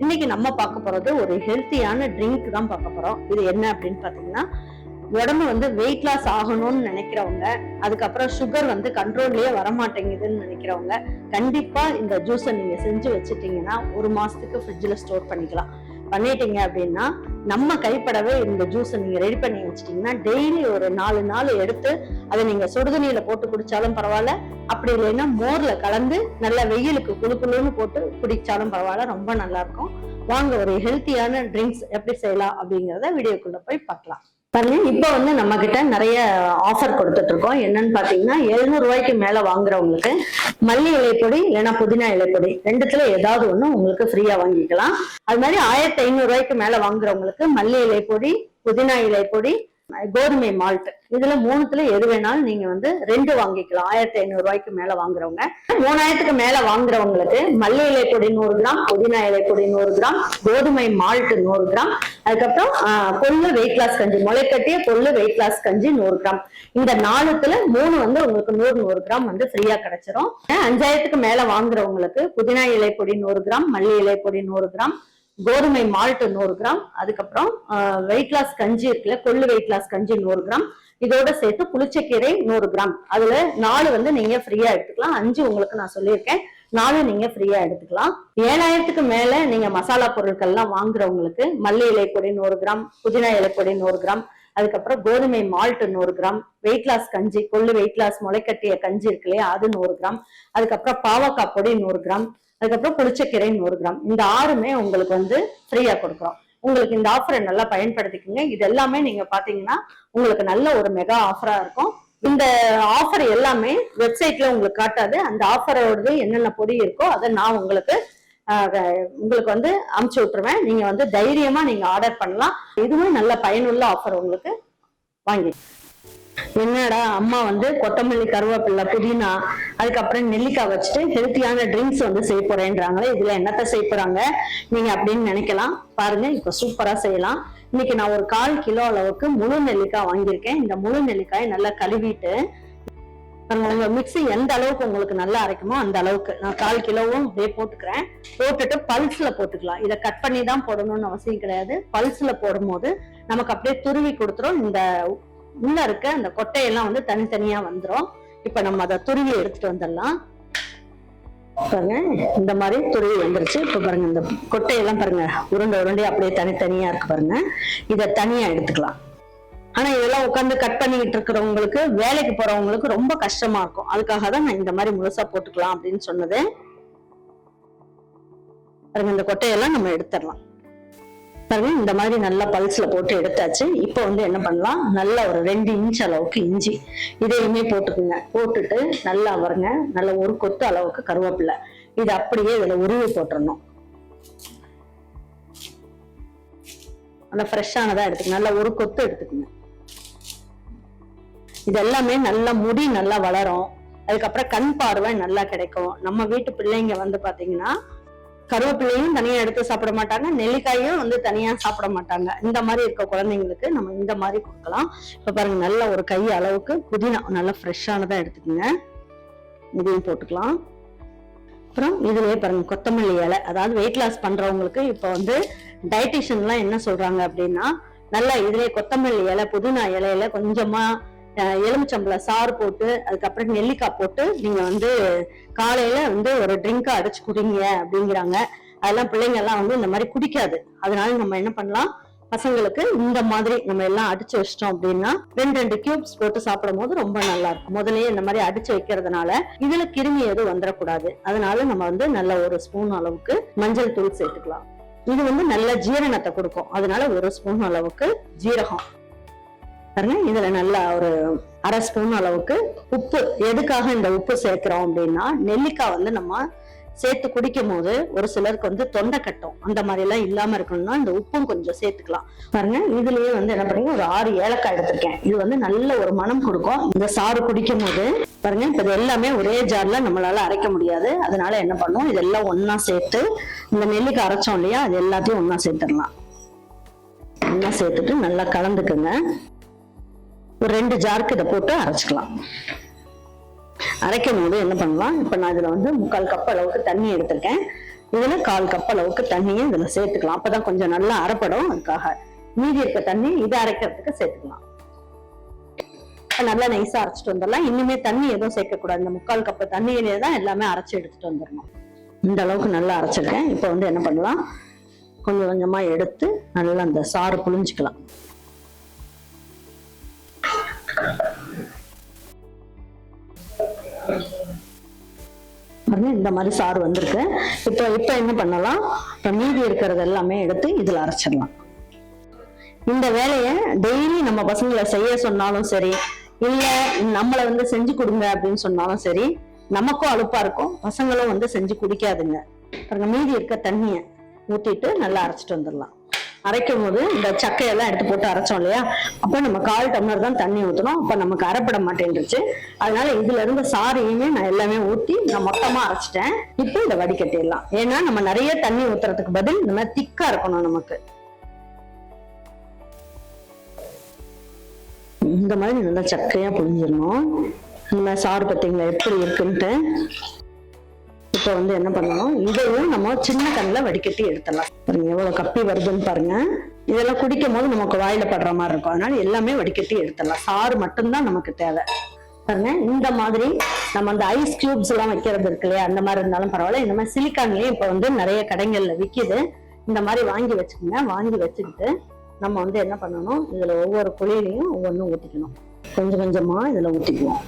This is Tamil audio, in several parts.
இன்னைக்கு நம்ம பார்க்க போறது ஒரு ஹெல்த்தியான ட்ரிங்க் தான் பார்க்க போறோம். இது என்ன அப்படின்னு பாத்தீங்கன்னா, உடம்பு வெயிட் லாஸ் ஆகணும்னு நினைக்கிறவங்க, அதுக்கப்புறம் சுகர் கண்ட்ரோல்லயே வரமாட்டேங்குதுன்னு நினைக்கிறவங்க, கண்டிப்பா இந்த ஜூஸை நீங்க செஞ்சு வச்சுட்டீங்கன்னா 1 மாசத்துக்கு ஃப்ரிட்ஜ்ல ஸ்டோர் பண்ணிக்கலாம். பண்ணிட்டீங்க அப்படின்னா நம்ம கைப்படவே இந்த ஜூஸை நீங்க ரெடி பண்ணி வச்சிட்டீங்கன்னா டெய்லி ஒரு 4 நாள் எடுத்து அதை நீங்க சுடுதண்ணியில போட்டு குடிச்சாலும் பரவாயில்ல, அப்படி இல்லைன்னா மோர்ல கலந்து நல்லா வெயிலுக்கு குளுன்னு போட்டு குடிச்சாலும் பரவாயில்ல, ரொம்ப நல்லா இருக்கும். வாங்க ஒரு ஹெல்த்தியான ட்ரிங்க்ஸ் எப்படி செய்யலாம் அப்படிங்கறத வீடியோக்குள்ள போய் பார்க்கலாம். பாருங்க, இப்ப நம்ம கிட்ட நிறைய ஆஃபர் கொடுத்துட்டு இருக்கோம். என்னன்னு பாத்தீங்கன்னா 700 ரூபாய்க்கு மேல வாங்குறவங்களுக்கு மல்லி இலைப்பொடி இல்லைன்னா புதினா இலைப்பொடி ரெண்டுத்துல ஏதாவது ஒண்ணு உங்களுக்கு ஃப்ரீயா வாங்கிக்கலாம். அது மாதிரி 1500 ரூபாய்க்கு மேல வாங்குறவங்களுக்கு மல்லி இலைப்பொடி, புதினா இலைப்பொடி, கோதுமை மால்ட், இதுல 3த்துல எது வேணாலும் நீங்க 2 வாங்கிக்கலாம். 1500 ரூபாய்க்கு மேல வாங்குறவங்க. 3000க்கு மேல வாங்குறவங்களுக்கு மல்லி இலைப்பொடி 100 கிராம், புதினா இலைப்பொடி 100 கிராம், கோதுமை மால்ட் 100 கிராம், அதுக்கப்புறம் கொள்ளு வெயிட் லாஸ் கஞ்சி, முளைக்கட்டிய கொள்ளு வெயிட் லாஸ் கஞ்சி 100 கிராம். இந்த 4த்துல 3 உங்களுக்கு 100 கிராம் ஃப்ரீயா கிடைச்சிரும். 5000க்கு மேல வாங்குறவங்களுக்கு புதினா இலைப்பொடி 100 கிராம், மல்லி இலைப்பொடி 100 கிராம், கோதுமை மால்ட் 100 கிராம், அதுக்கப்புறம் வெயிட் லாஸ் கஞ்சி இருக்குல்ல, கொள்ளு வெயிட் லாஸ் கஞ்சி 100 கிராம், இதோட சேர்த்து புளிச்சக்கீரை 100 கிராம். அதுல 4 நீங்க ஃப்ரீயா எடுத்துக்கலாம். 5 உங்களுக்கு நான் சொல்லியிருக்கேன், 4 நீங்க ஃப்ரீயா எடுத்துக்கலாம். 7000க்கு மேல நீங்க மசாலா பொருட்கள்லாம் வாங்குறவங்களுக்கு மல்லி இலைப்பொடி 100 கிராம், புதினா இலைப்பொடி 100 கிராம், அதுக்கப்புறம் கோதுமை மால்ட் 100 கிராம், வெயிட் லாஸ் கஞ்சி கொள்ளு வெயிட் லாஸ் முளைக்கட்டிய கஞ்சி இருக்கு இல்லையா, அது 100 கிராம், அதுக்கப்புறம் பாவக்காய் பொடி 100 கிராம், அதுக்கப்புறம் புளிச்சக்கீரை 100 கிராம். இந்த 6மே உங்களுக்கு ஃப்ரீயா கொடுக்குறோம். உங்களுக்கு இந்த ஆஃபரை நல்லா பயன்படுத்திக்கோங்க. இது எல்லாமே நீங்க பாத்தீங்கன்னா உங்களுக்கு நல்ல ஒரு மெகா ஆஃபரா இருக்கும். இந்த ஆஃபர் எல்லாமே வெப்சைட்ல உங்களுக்கு காட்டாது. அந்த ஆஃபரோட என்னென்ன பொடி இருக்கோ அதை நான் உங்களுக்கு அமுச்சு விட்டுருவேன். நீங்க தைரியமா நீங்க ஆர்டர் பண்ணலாம். இதுவும் நல்ல பயனுள்ள ஆஃபர். உங்களுக்கு வாங்கி என்னடா அம்மா கொத்தமல்லி, கருவேப்பிலை, புதினா, அதுக்கப்புறம் நெல்லிக்காய் வச்சுட்டு ஹெல்த்தியான ட்ரிங்க்ஸ் செய்ய போறேன்றாங்களே, இதுல என்னத்த செய்ய போறாங்க நீங்க அப்படின்னு நினைக்கலாம். பாருங்க, இப்ப சூப்பரா செய்யலாம். இன்னைக்கு நான் ஒரு 1/4 கிலோ அளவுக்கு முழு நெல்லிக்காய் வாங்கியிருக்கேன். இந்த முழு நெல்லிக்காயை நல்லா கழுவிட்டு உங்க மிக்ஸி எந்த அளவுக்கு உங்களுக்கு நல்லா அரைக்குமோ அந்த அளவுக்கு நான் 1/4 கிலோவும் அப்படியே போட்டுக்கிறேன். போட்டுட்டு பல்ஸ்ல போட்டுக்கலாம். இதை கட் பண்ணி தான் போடணும்னு அவசியம் கிடையாது. பல்ஸ்ல போடும் போது நமக்கு அப்படியே துருவி கொடுத்துரும். இந்த உள்ள இருக்க அந்த கொட்டையெல்லாம் தனித்தனியா வந்துடும். இப்ப நம்ம அதை துருவி எடுத்துட்டு வந்துடலாம். பாருங்க, இந்த மாதிரி துருவி வந்துருச்சு. இப்ப பாருங்க, இந்த கொட்டையெல்லாம் பாருங்க உருண்டை அப்படியே தனித்தனியா இருக்கு. பாருங்க, இதை தனியா எடுத்துக்கலாம். ஆனா இதெல்லாம் உட்காந்து கட் பண்ணிக்கிட்டு இருக்கிறவங்களுக்கு, வேலைக்கு போறவங்களுக்கு ரொம்ப கஷ்டமா இருக்கும். அதுக்காக தான் நான் இந்த மாதிரி முழுசா போட்டுக்கலாம் அப்படின்னு சொன்னது. பாருங்க, இந்த கொட்டையெல்லாம் நம்ம எடுத்துடலாம். பாருங்க, இந்த மாதிரி நல்லா பல்ஸ்ல போட்டு எடுத்தாச்சு. இப்போ என்ன பண்ணலாம், நல்லா ஒரு 2 இன்ச் அளவுக்கு இஞ்சி இதையுமே போட்டுக்குங்க. போட்டுட்டு நல்லா பாருங்க, நல்ல ஒரு கொத்து அளவுக்கு கருவேப்பிலை, இது அப்படியே இதுல உருவி போட்டுடணும். நல்லா ஃப்ரெஷ்ஷானதா எடுத்துக்கணும். நல்லா ஒரு கொத்து எடுத்துக்கோங்க. இது எல்லாமே நல்லா முடி நல்லா வளரும். அதுக்கப்புறம் கண் பார்வை நல்லா கிடைக்கும். நம்ம வீட்டு பிள்ளைங்க பாத்தீங்கன்னா கருவேப்பிலையும் தனியா எடுத்து சாப்பிட மாட்டாங்க, நெல்லிக்காயும் தனியா சாப்பிட மாட்டாங்க. இந்த மாதிரி இருக்க குழந்தைங்களுக்கு நம்ம இந்த மாதிரி கொடுக்கலாம். இப்ப பாருங்க, நல்ல ஒரு கை அளவுக்கு புதினா நல்லா ஃப்ரெஷ்ஷானதா எடுத்துக்கோங்க. இதையும் போட்டுக்கலாம். அப்புறம் இதுலயே பாருங்க கொத்தமல்லி இலை, அதாவது வெயிட் லாஸ் பண்றவங்களுக்கு இப்ப டயட்டிஷியன் எல்லாம் என்ன சொல்றாங்க அப்படின்னா, நல்லா இதுலயே கொத்தமல்லி இலை, புதினா இலையில கொஞ்சமா எலுமிச்சம்பழ சாறு போட்டு, அதுக்கப்புறம் நெல்லிக்காய் போட்டு நீங்க காலையில ஒரு ட்ரிங்கா அடிச்சு குடிங்க அப்படிங்கிறாங்க. அதெல்லாம் பிள்ளைங்க எல்லாம் இந்த மாதிரி குடிக்காது. அதனால நம்ம என்ன பண்ணலாம், பசங்களுக்கு இந்த மாதிரி நம்ம எல்லாம் அடிச்சு வச்சிட்டோம் அப்படின்னா 2 கியூப்ஸ் போட்டு சாப்பிடும் போது ரொம்ப நல்லா இருக்கும். முதல்லயே இந்த மாதிரி அடிச்சு வைக்கிறதுனால இதுல கிருமி எதுவும் வந்துடக்கூடாது. அதனால நம்ம நல்ல ஒரு ஸ்பூன் அளவுக்கு மஞ்சள் தூள் சேர்த்துக்கலாம். இது நல்ல ஜீரணத்தை கொடுக்கும். அதனால 1 ஸ்பூன் அளவுக்கு ஜீரகம். இதுல நல்லா ஒரு 1/2 ஸ்பூன் அளவுக்கு உப்பு. எதுக்காக இந்த உப்பு சேர்க்கிறோம் அப்படின்னா, நெல்லிக்காய் நம்ம சேர்த்து குடிக்கும் போது ஒரு சிலருக்கு தொண்டை கட்டும். அந்த மாதிரி எல்லாம் இல்லாம இருக்கணும்னா இந்த உப்பும் கொஞ்சம் சேர்த்துக்கலாம். பாருங்க, இதுலயே என்ன பண்ணீங்க, ஒரு 6 ஏலக்காய் எடுத்திருக்கேன். இது நல்ல ஒரு மனம் கொடுக்கும் இந்த சாறு குடிக்கும் போது. பாருங்க, இப்ப இது எல்லாமே ஒரே ஜார்ல நம்மளால அரைக்க முடியாது. அதனால என்ன பண்ணுவோம், இதெல்லாம் ஒன்னா சேர்த்து இந்த நெல்லிக்காய் அரைச்சோம் இல்லையா, அது எல்லாத்தையும் ஒன்னா சேர்த்துடலாம். ஒன்னா சேர்த்துட்டு நல்லா கலந்துக்குங்க. ஒரு 2 ஜாருக்கு இதை போட்டு அரைச்சிக்கலாம். அரைக்கும் போது என்ன பண்ணலாம், இப்ப நான் இதுல 3/4 கப் அளவுக்கு தண்ணி எடுத்திருக்கேன். இதுல 1/4 கப் அளவுக்கு தண்ணியும் இதுல சேர்த்துக்கலாம். அப்பதான் கொஞ்சம் நல்லா அரைப்படும். அதுக்காக மீதி இருக்க தண்ணி இதை அரைக்கிறதுக்கு சேர்த்துக்கலாம். நல்லா நைஸா அரைச்சிட்டு வந்துடலாம். இன்னுமே தண்ணி எதுவும் சேர்க்கக்கூடாது. இந்த 3/4 கப் தண்ணியிலே தான் எல்லாமே அரைச்சி எடுத்துட்டு வந்துடணும். இந்த அளவுக்கு நல்லா அரைச்சிருக்கேன். இப்போ வந்து என்ன பண்ணலாம், கொஞ்சம் கொஞ்சமா எடுத்து நல்லா அந்த சாறு புழிஞ்சுக்கலாம். இந்த மாதிரி சாறு வந்திருக்கு. இப்போ என்ன பண்ணலாம், இப்போ மீதி இருக்கிறது எல்லாமே எடுத்து இதுல அரைச்சிடலாம். இந்த வேலையை டெய்லி நம்ம பசங்களை செய்ய சொன்னாலும் சரி, இல்ல நம்மளை வந்து செஞ்சு கொடுங்க அப்படின்னு சொன்னாலும் சரி, நமக்கும் அலுப்பா இருக்கும், பசங்களும் வந்து செஞ்சு குடிக்காதுங்க. மீதி இருக்க தண்ணிய ஊத்திட்டு நல்லா அரைச்சிட்டு வந்துடலாம். அரைக்கும் போது இந்த சக்கையெல்லாம் எடுத்து போட்டு அரைச்சோம் இல்லையா, அப்ப நம்ம 1/4 டம்ளர் தான் தண்ணி ஊற்றணும். அப்ப நமக்கு அரைப்பட மாட்டேன்ருச்சு. அதனால இதுல இருந்து சாரையுமே நான் எல்லாமே ஊத்தி நான் மொத்தமா அரைச்சிட்டேன். இப்போ இதை வடிகட்டிடலாம். ஏன்னா நம்ம நிறைய தண்ணி ஊத்துறதுக்கு பதில் இந்த மாதிரி திக்கா இருக்கணும். நமக்கு இந்த மாதிரி நல்லா சக்கையா புழிஞ்சிடணும். இந்த மாதிரி சாறு பார்த்தீங்களா எப்படி இருக்குன்ட்டு. இப்போ வந்து என்ன பண்ணணும், இதையும் நம்ம சின்ன கண்ணில் வடிகட்டி எடுத்துடலாம். பாருங்க எவ்வளவு கப்பி வருதுன்னு பாருங்க. இதெல்லாம் குடிக்கும் போது நமக்கு வாயில படுற மாதிரி இருக்கும். அதனால எல்லாமே வடிகட்டி எடுத்துடலாம். சாறு மட்டும்தான் நமக்கு தேவை. பாருங்க இந்த மாதிரி நம்ம அந்த ஐஸ் கியூப்ஸ் எல்லாம் வைக்கிறது இருக்கு இல்லையா, அந்த மாதிரி இருந்தாலும் பரவாயில்ல. இந்த மாதிரி சிலிக்கான்லயும் இப்போ வந்து நிறைய கடைகள்ல விற்கிது. இந்த மாதிரி வாங்கி வச்சுக்கோங்க. வாங்கி வச்சுக்கிட்டு நம்ம வந்து என்ன பண்ணணும், இதுல ஒவ்வொரு குழியிலையும் ஒவ்வொன்றும் ஊற்றிக்கணும். கொஞ்சம் கொஞ்சமா இதுல ஊற்றிக்குவோம்.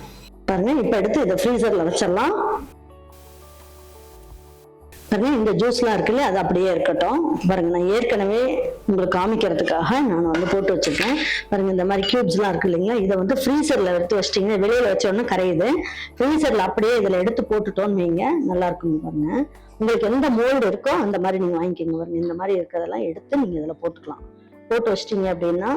பாருங்க இப்ப எடுத்து இதை ஃப்ரீசர்ல வச்சிடலாம். பாருங்க இந்த ஜூஸ்லாம் இருக்குல்ல, அது அப்படியே இருக்கட்டும். பாருங்க நான் ஏற்கனவே உங்களுக்கு காமிக்கிறதுக்காக நான் வந்து போட்டு வச்சிருக்கேன். பாருங்க இந்த மாதிரி கியூப்ஸ்லாம் இருக்கு இல்லைங்களா, இதை வந்து ஃப்ரீசர்ல எடுத்து வச்சிட்டீங்க, வெளியில வச்சோன்னா கரையுது. ஃப்ரீசர்ல அப்படியே இதுல எடுத்து போட்டுட்டோன்னு வைங்க, நல்லா இருக்குங்க. பாருங்க உங்களுக்கு எந்த மோல்டு இருக்கோ அந்த மாதிரி நீங்க வாங்கிக்கோங்க. பாருங்க இந்த மாதிரி இருக்கிறதெல்லாம் எடுத்து நீங்க இதுல போட்டுக்கலாம். போட்டு வச்சிட்டீங்க அப்படின்னா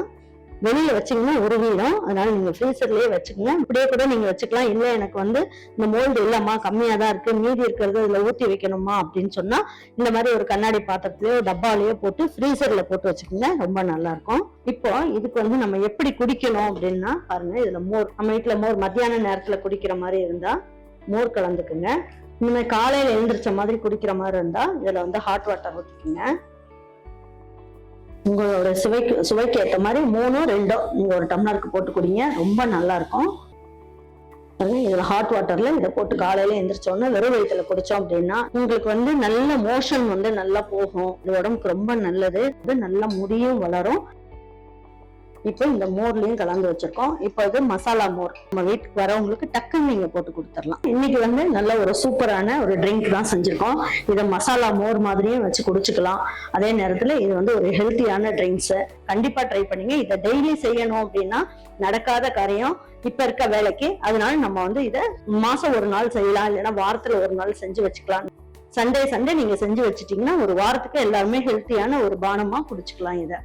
வெளியில வச்சீங்கன்னா உருவிடும். அதனால நீங்க ஃப்ரீசர்லயே வச்சுக்கோங்க. இப்படியே கூட நீங்க வச்சுக்கலாம். இல்ல எனக்கு வந்து இந்த மோல்டு இல்லம்மா, கம்மியா தான் இருக்கு, மீதி இருக்கிறது இதுல ஊத்தி வைக்கணுமா அப்படின்னு சொன்னா இந்த மாதிரி ஒரு கண்ணாடி பாத்திரத்திலயோ டப்பாலேயோ போட்டு ஃப்ரீசர்ல போட்டு வச்சுக்கோங்க. ரொம்ப நல்லா இருக்கும். இப்போ இதுக்கு வந்து நம்ம எப்படி குடிக்கணும் அப்படின்னா, பாருங்க இதுல மோர், நம்ம வீட்டுல மோர் மத்தியான நேரத்துல குடிக்கிற மாதிரி இருந்தா மோர் கலந்துக்குங்க. இந்த மாதிரி காலையில எழுந்திரிச்ச மாதிரி குடிக்கிற மாதிரி இருந்தா இதுல வந்து ஹாட் வாட்டர் ஊத்திக்குங்க. உங்களோட சுவைக்கு ஏற்ற மாதிரி 3 2 நீங்க ஒரு டம்ளருக்கு போட்டு குடிங்க. ரொம்ப நல்லா இருக்கும். இதுல ஹாட் வாட்டர்ல இதை போட்டு காலையில எந்திரிச்சோன்னா வெறும் வயிற்றுல குடிச்சோம் அப்படின்னா உங்களுக்கு வந்து நல்ல மோஷன் வந்து நல்லா போகும். இது உடம்புக்கு ரொம்ப நல்லது. இது நல்ல முடியும் வளரும். இப்போ இந்த மோர்லயும் கலந்து வச்சிருக்கோம். இப்போ இது மசாலா மோர். நம்ம வீட்டுக்கு வரவங்களுக்கு டக்குன்னு நீங்க போட்டு கொடுத்துடலாம். இன்னைக்கு வந்து நல்ல ஒரு சூப்பரான ஒரு ட்ரிங்க் தான் செஞ்சிருக்கோம். இதை மசாலா மோர் மாதிரியும் வச்சு குடிச்சுக்கலாம். அதே நேரத்துல இது வந்து ஒரு ஹெல்த்தியான ட்ரிங்க்ஸ். கண்டிப்பா ட்ரை பண்ணுங்க. இதை டெய்லி செய்யணும் அப்படின்னா நடக்காத காரியம் இப்ப இருக்க வேலைக்கு. அதனால நம்ம வந்து இதை மாசம் ஒரு நாள் செய்யலாம், இல்லைன்னா வாரத்துல ஒரு நாள் செஞ்சு வச்சுக்கலாம். சண்டே நீங்க செஞ்சு வச்சுட்டீங்கன்னா ஒரு வாரத்துக்கு எல்லாருமே ஹெல்த்தியான ஒரு பானமா குடிச்சுக்கலாம். இதை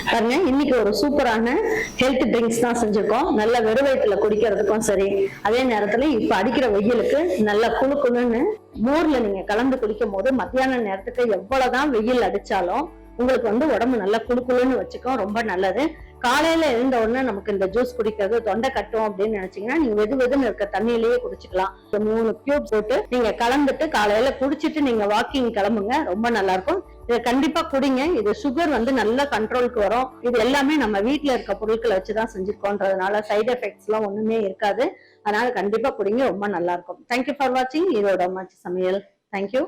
பாருங்க இன்னைக்கு ஒரு சூப்பரான ஹெல்த் ட்ரிங்க்ஸ் தான் செஞ்சிருக்கோம். நல்ல வெறும் வயிற்றுல குடிக்கிறதுக்கும் சரி, அதே நேரத்துல இப்ப அடிக்கிற வெயிலுக்கு நல்ல குளுன்னு மோர்ல நீங்க கலந்து குடிக்கும் போது மத்தியான நேரத்துக்கு எவ்வளவுதான் வெயில் அடிச்சாலும் உங்களுக்கு வந்து உடம்பு நல்லா குளுன்னு வச்சுக்கும். ரொம்ப நல்லது. காலையில எழுந்த உடனே நமக்கு இந்த ஜூஸ் குடிக்கிறது தொண்டை கட்டும் அப்படின்னு நினைச்சீங்கன்னா நீங்க வெதுன்னு இருக்க தண்ணியிலேயே குடிச்சுக்கலாம். 3 கியூப் போட்டு நீங்க கலந்துட்டு காலையில குடிச்சிட்டு நீங்க வாக்கிங் கிளம்புங்க. ரொம்ப நல்லா இருக்கும். இதை கண்டிப்பா குடிங்க. இது சுகர் வந்து நல்ல கண்ட்ரோலுக்கு வரும். இது எல்லாமே நம்ம வீட்டுல இருக்க பொருட்களை வச்சுதான் செஞ்சிருக்கோன்றதுனால சைடு எஃபெக்ட்ஸ் எல்லாம் ஒண்ணுமே இருக்காது. அதனால கண்டிப்பா குடிங்க. ரொம்ப நல்லா இருக்கும். தேங்க்யூ ஃபார் வாட்சிங் ஈரோடு அம்மாச்சி சமையல். தேங்க்யூ.